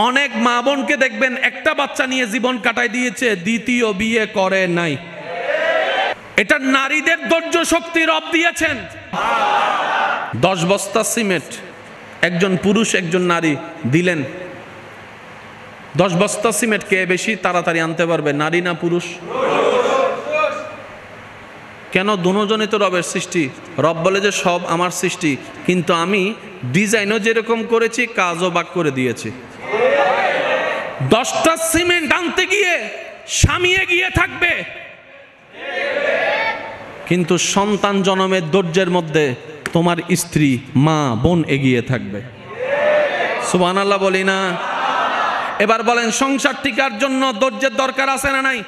অনেক মা বোনকে দেখবেন একটা বাচ্চা নিয়ে জীবন কাটায় দিয়েছে, দ্বিতীয় বিয়ে করে নাই। এটা নারীদের ধৈর্য শক্তি রব দিয়েছেন। 10 বস্তা সিমেন্ট একজন পুরুষ একজন নারী দিলেন। 10 বস্তা সিমেন্ট কে বেশি তাড়াতাড়ি আনতে পারবে, নারী না পুরুষ? কেন? দুজনই তো রবের সৃষ্টি। রব বলে যে সব আমার সৃষ্টি, কিন্তু আমি ডিজাইনও যেরকম করেছি কাজও ভাগ করে দিয়েছি। 10টা সিমেন্ট আনতে গিয়ে স্বামী এগিয়ে থাকবে, কিন্তু সন্তান জন্মের ধৈর্যের মধ্যে তোমার স্ত্রী মা বোন এগিয়ে থাকবে। সুবহানাল্লাহ বলি না? এবার বলেন, সংসার টিকার জন্য ধৈর্যের দরকার আছে না নাই?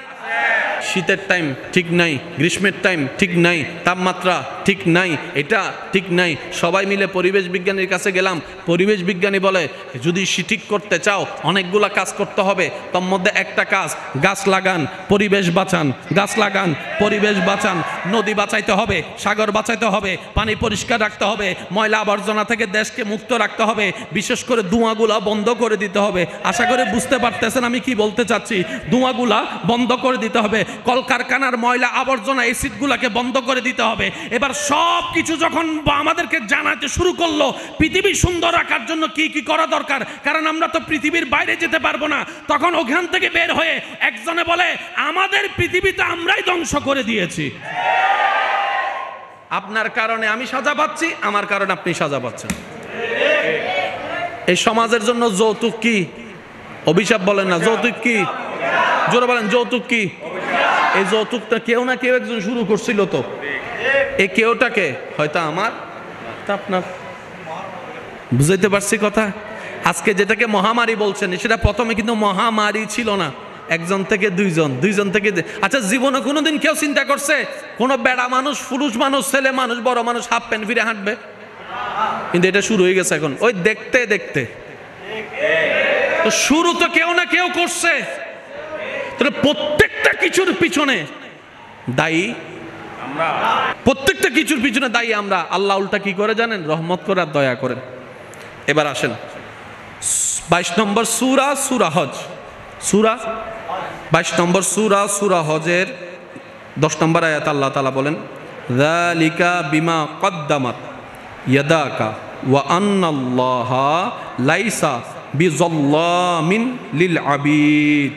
শীতের টাইম ঠিক নাই, গ্রীষ্মের টাইম ঠিক নাই, তাপমাত্রা ঠিক নাই, এটা ঠিক নাই। সবাই মিলে পরিবেশ বিজ্ঞানীর কাছে গেলাম। পরিবেশ বিজ্ঞানী বলে যদি ঠিক করতে চাও অনেকগুলা কাজ করতে হবে, তার মধ্যে একটা কাজ গাছ লাগান, পরিবেশ বাঁচান, গাছ লাগান, পরিবেশ বাঁচান। নদী বাঁচাইতে হবে, সাগর বাঁচাইতে হবে, পানি পরিষ্কার রাখতে হবে, ময়লা আবর্জনা থেকে দেশকে মুক্ত রাখতে হবে, বিশেষ করে ধোঁয়াগুলা বন্ধ করে দিতে হবে। আশা করে বুঝতে পারতেছেন আমি কি বলতে চাচ্ছি। ধোঁয়াগুলা বন্ধ করে দিতে হবে, কলকারখানার ময়লা আবর্জনা অ্যাসিডগুলোকে বন্ধ করে দিতে হবে। এবার সব কিছু যখন আমাদেরকে জানাতে শুরু করলো পৃথিবী সুন্দর রাখার জন্য কি কি করা দরকার, কারণ আমরা তো পৃথিবীর বাইরে যেতে পারবো না, তখন ওখান থেকে বের হয়ে একজনে বলে আমাদের পৃথিবীতে আমরাই ধ্বংস করে দিয়েছি। আপনার কারণে আমি সাজা পাচ্ছি, আমার কারণে আপনি সাজা পাচ্ছেন। এই সমাজের জন্য যৌতুক কি অভিশাপ? বলেন না, যৌতুক কি? জোরে বলেন, যৌতুক কি? এই যৌতুকটা কেউ না কেউ একজন শুরু করছিল। তো এই কেউটাকে হয়তো আমার, তা আপনার। বুঝাইতে পারছি কথা? আজকে যেটাকে মহামারী বলছেন, সেটা প্রথমে কিন্তু মহামারী ছিল না। একজন থেকে দুইজন, দুইজন থেকে। আচ্ছা, জীবনে কোনোদিন কেউ চিন্তা করছে কোনো বেড়া মানুষ, পুরুষ মানুষ, ছেলে মানুষ, বড় মানুষ হাফ প্যান্ট ফিরে হাঁটবে? কিন্তু এটা শুরু হয়ে গেছে এখন, ওই দেখতে দেখতে। তো শুরু তো কেউ না কেউ করছে। তাহলে প্রত্যেকটা কিছুর পিছনে দায়ী আমরা, প্রত্যেকটা কিছুর পিছনে দায়ী আমরা। আল্লাহ উল্টা কি করে জানেন? রহমত করে আর দয়া করেন। এবার আসেন 22 নম্বর সূরা, সূরা হজ, সূরা 22 নম্বর সূরা, সূরা হজের 10 নম্বর আয়াত আল্লাহ তাআলা বলেন, যালিকা বিমা কদ্দামাত ইয়াদাকা ওয়া আন্নাল্লাহা লাইসা বিযাল্লামিন লিল আবিদ।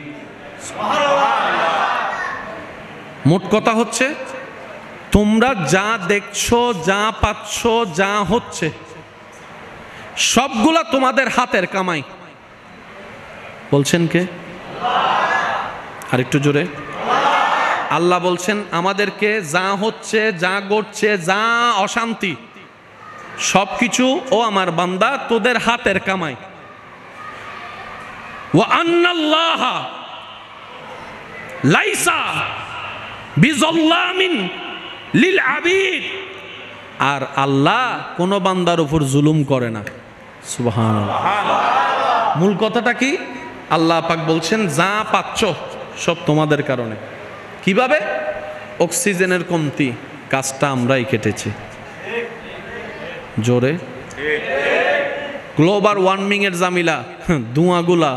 মোট কথা হচ্ছে, তোমরা যা দেখছো, যা পাচ্ছ, যা হচ্ছে সবগুলা তোমাদের হাতের কামাই। বলছেন কে? আরেকটু জোরে। আল্লাহ বলছেন আমাদেরকে যা হচ্ছে, যা ঘটছে, যা অশান্তি সবকিছু ও আমার বান্দা তোদের হাতের কামাই। ওয়া আন্নাল্লাহা লাইসা বিযাল্লামিন লিল আবিদ। আর আল্লাহ কোন বান্দার উপর জুলুম করে না। সুবহানাল্লাহ। মূল কথাটা কি? আল্লাহ পাক বলছেন যা পাচ্ছ সব তোমাদের কারণে। কিভাবে? অক্সিজেনের কমতি, গাছটা আমরাই কেটেছি। জোরে। গ্লোবাল ওয়ার্মিং এর জামিলা, ধোঁয়াগুলা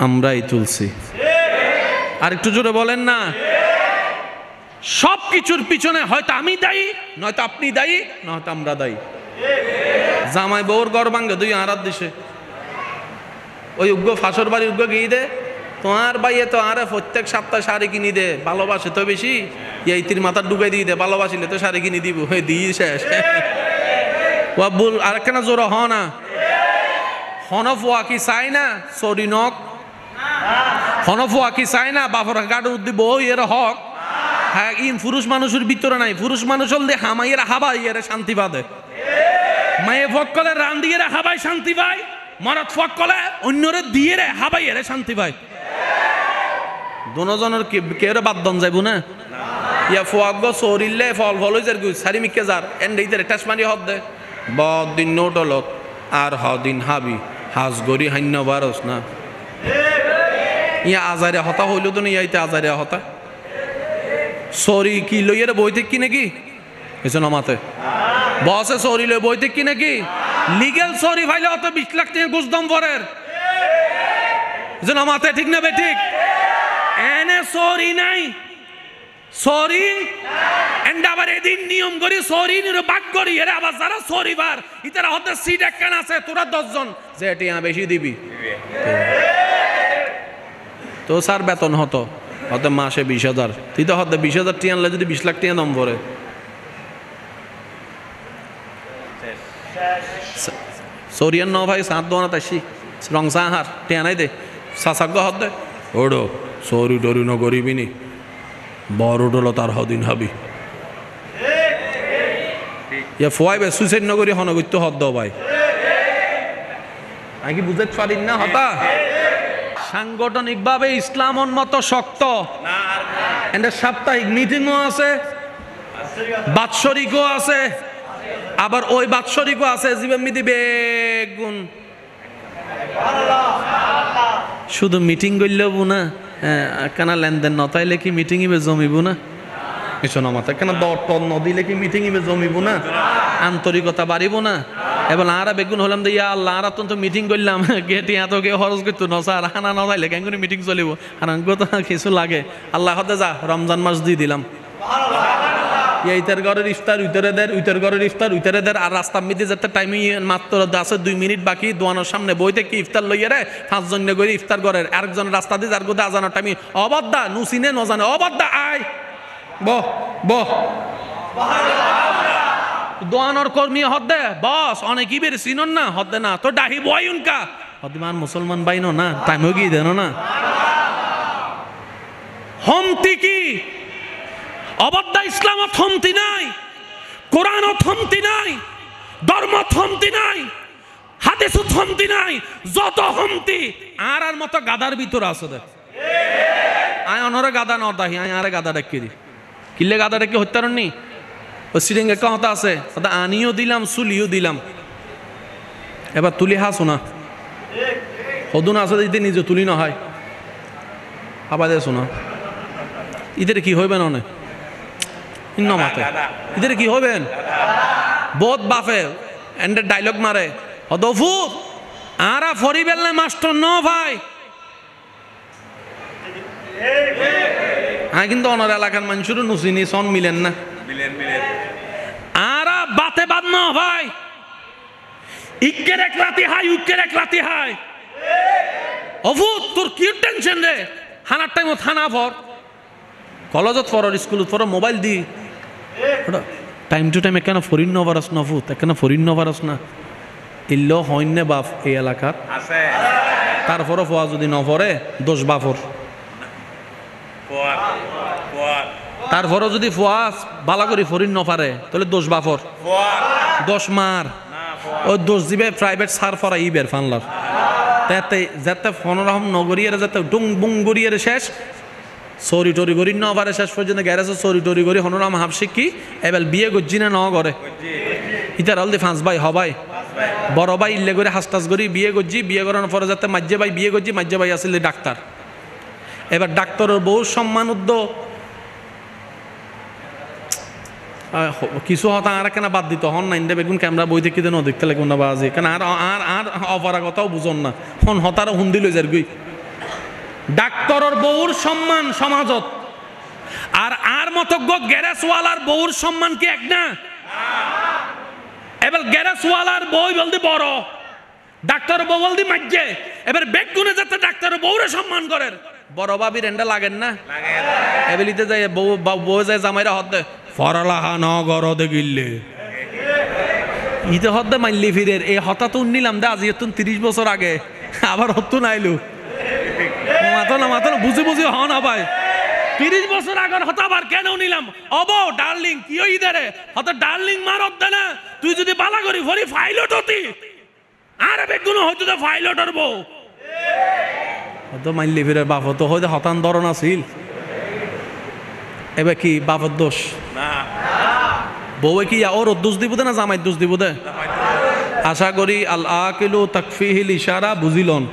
আমরাই তুলছি। আর একটু জোরে বলেন না। সব কিছুর পিছনে হয়তো আমি দায়ী, নয়তো আপনি দায়ী, নয়তো আমরা দায়ী। জামাই বউর ঘর ভাঙ্গে দুই আরাত দিছে, ওই উগ্র ফাঁসর বাড়ি উগ্র গিয়ে দে, তোমার ভাইয়ে তো আরে প্রত্যেক সপ্তাহে শাড়ি কিনি দে, ভালোবাসে তো বেশি, এই তির মাথার ডুবাই দিয়ে দে, ভালোবাসিলে তো শাড়ি কিনে দিব, হয়ে দিই শেষ। বল আরেকখানা জোর হ না, হনফুয়া কি চাই না সরি নক, হনফুয়া কি চাই না বাপর গাড়ি উদ্দিব এর হক। হ্যাঁ, ইন পুরুষ মানুষের ভিতরে নাই। পুরুষ মানুষ হলে হামাইয়ের হাবাই এর শান্তি পাবে, মায়ে ফকলে রান দিয়ে হাবাই শান্তি পায়, মরদ ফকলে অন্যরে দিয়ে রে হাবাই এর শান্তি পায়। দুজনের কেউ বাদন যাইব না। ইয়া ফুয়াগ সরিলে ফল ফল হয়ে যার সারি মিকে যার এন্ডেইতে টাসমানি হদ দে বদিন নোটলত আর হদিন হাবি হাজ গরি হান্য বারস না। ইয়া আজারে হতা হইল তো না, ইয়াইতে আজারে হতা সরি কি লইয়ের বইতে কি নাকি এসে নমাতে বসে সরি লই বইতে কি নাকি লিগেল সরি ভাইলে অত 20 লাখ টাকা ঘুষ দম পরের যেন মাথায় ঠিক না বে ঠিক এনে সরি নাই সরি এন্ড আবার এদিন নিয়ম করি সরি নিরো বাক করি এরা আবার যারা সরি বার ইতারা হতে সিট একখান আছে তোরা 10 জন যে টিয়া বেশি দিবি তো স্যার বেতন হতো হতে মাসে 20,000 তুই তো হতে 20,000 টিয়া আনলে যদি 20 লাখ টিয়া দাম পড়ে সরিয়ান ন ভাই সাত দোয়ানা তাইছি রং সাহার টিয়া নাই দে সাসাগ্য হতে ওড়ো সরি টরি ন গরিবি নি বড় ডলো তার হদিন হবি ইয়া ফোয়াইবে সুইসাইড ন করি হনগত্য হদ্দ ভাই আমি কি বুঝতে পারিন না হতা সাংগঠনিকভাবে ইসলাম উন্মত শক্ত এন্ড সাপ্তাহিক মিটিংও আছে বাৎসরিকও আছে আবার ওই বাৎসরিকও আছে জীবন মিতি বেগুন শুধু মিটিং করলেও না কেন লেনদেন নতাইলে কি মিটিং ইবে জমিব না কিছু না মাথা কেন দর টর নদিলে কি মিটিং ইবে জমিব না আন্তরিকতা বাড়িব না এবার আরা বেগুন হলাম যে ইয়া আল্লাহ আরা তো মিটিং করলাম গেটি এত কেউ খরচ করতো ন স্যার হানা নদাইলে কেন করে মিটিং চলিব হানাঙ্গ তো কিছু লাগে আল্লাহ হতে যা রমজান মাস দিয়ে দিলাম ইতার ঘরের ইফতার উইতারে দের উইতার ঘরের ইফতার উইতারে দের আর রাস্তার মধ্যে যেতে টাইমে মাত্র আছে 2 মিনিট বাকি দোয়ানোর সামনে বই থেকে ইফতার লইয়া রে 5 জন করে ইফতার ঘরের আরেকজন রাস্তা দিয়ে যার গোদা আজানোর টাইমে অবাদ্দা নুসিনে নজানে অবাদ্দা আয় বহ বহ দোয়ানোর কর্মী হদ্দে বস অনেক ইবের চিনন না হদ্দে না তো ডাহি বয় উনকা হদ্দিমান মুসলমান বাইন না টাইম হয়ে গিয়ে দেন না হমতি কি অবদ্ধা ইসলাম থমতি নাই কোরআন থমতি নাই ধর্ম থমতি নাই হাদিস থমতি নাই যত হমতি আর মতো গাদার ভিতর আছে দেখ আয় অনরে গাদা ন দাহি আয় আরে গাদা ডাকি দি কিল্লে গাদা ডাকি হত্যারণনি ও সিরিঙ্গে কথা আছে কথা আনিও দিলাম সুলিও দিলাম এবার তুলি হাসো না হদুন আছে যদি নিজে তুলি না হয় আবার শোনা ইদের কি হইবে না মাথে ইদের কি হবেন বহুত বাফে এন্ডের ডায়লগ মারে হদফু আরা ফরি বেললে মাস্টার ন ভাই কিন্তু অনার এলাকার মানুষের নুসিনি সন মিলেন না আরা বাতে বাদ ন ভাই ইকের এক রাতি হাই উকের এক রাতি হাই অফু তোর কি টেনশন রে হানার টাইম থানা ভর কলেজত ফর স্কুলত for mobile the time to time এখানে ফরিন নভারস নফুত এখানে ফরিন নভারস না ইল্ল হইন্য বাপ এই এলাকার তারপরও ফোয়া যদি নফরে দোষ বাফর তারপরও যদি ফোয়া বালা করি ফরিন নফারে তাহলে দোষ বাফর দোষ মার ওই দোষ দিবে প্রাইভেট সার ফরা ইবের ফানলার তাতে যাতে ফনরহম নগরিয়ারে যাতে ডুং বুং গড়িয়ারে শেষ সরি টরি করি ন পারে শেষ পর্যন্ত গ্যারেজে সরি টরি করি হনরাম হাফ শিক্ষি এবার বিয়ে গজ্জি না ন করে ইতার হলদি ফাঁস ভাই হবাই বড় ভাই ইল্লে করে হাসটাস করি বিয়ে গজ্জি বিয়ে করানোর পরে যাতে মাজ্জে ভাই বিয়ে গজ্জি মাজ্জে ভাই আসলে ডাক্তার এবার ডাক্তারের বহু সম্মান উদ্য কিছু হতা আর কেন বাদ দিত হন নাইন বেগুন ক্যামেরা বই থেকে দেন দেখতে লাগবে না বাজে কেন আর আর আর অপারগতাও বুঝন না হন হতারও হুন্দি লই যার গুই ডাক্তারের বউর সম্মান সমাজত আর মতো গ্যারেজওয়ালার বউর সম্মান কি এক না এবার গ্যারেজওয়ালার বই বলতে বড় ডাক্তার বউ বলতে মাজ্জে এবার বেগুনে যাতে ডাক্তারের বউরে সম্মান করেন বড় বাবির এন্ডা লাগেন না এবেলিতে যায় বউ যায় জামাইরা হদ্দে ফরালাহা ন গরদে গিল্লে ইতে হদ্দে মাইল্লি ফিরের এই হতা তো নিলাম দে আজ 30 বছর আগে আবার হত্তু নাইলু মাথা না বুঝি বুঝি হ না ভাই 30 বছর আগের হতাবার কেন নিলাম অব ডার্লিং কি ওই ইদারে হতা ডার্লিং মারত দে না তুই যদি বালা করি ফরি ফাইলট হতি আর বেগুন হয়তো তো ফাইলট হরবো হয়তো মাইল্লি ফিরের বাপ তো হয়তো হতান ধরন আছিল এবার কি বাপের দোষ না বউয়ে কি ওর দোষ দিব না জামাই দোষ দিব দে আশা করি আল আকিলু তাকফিহিল ইশারা বুঝিলন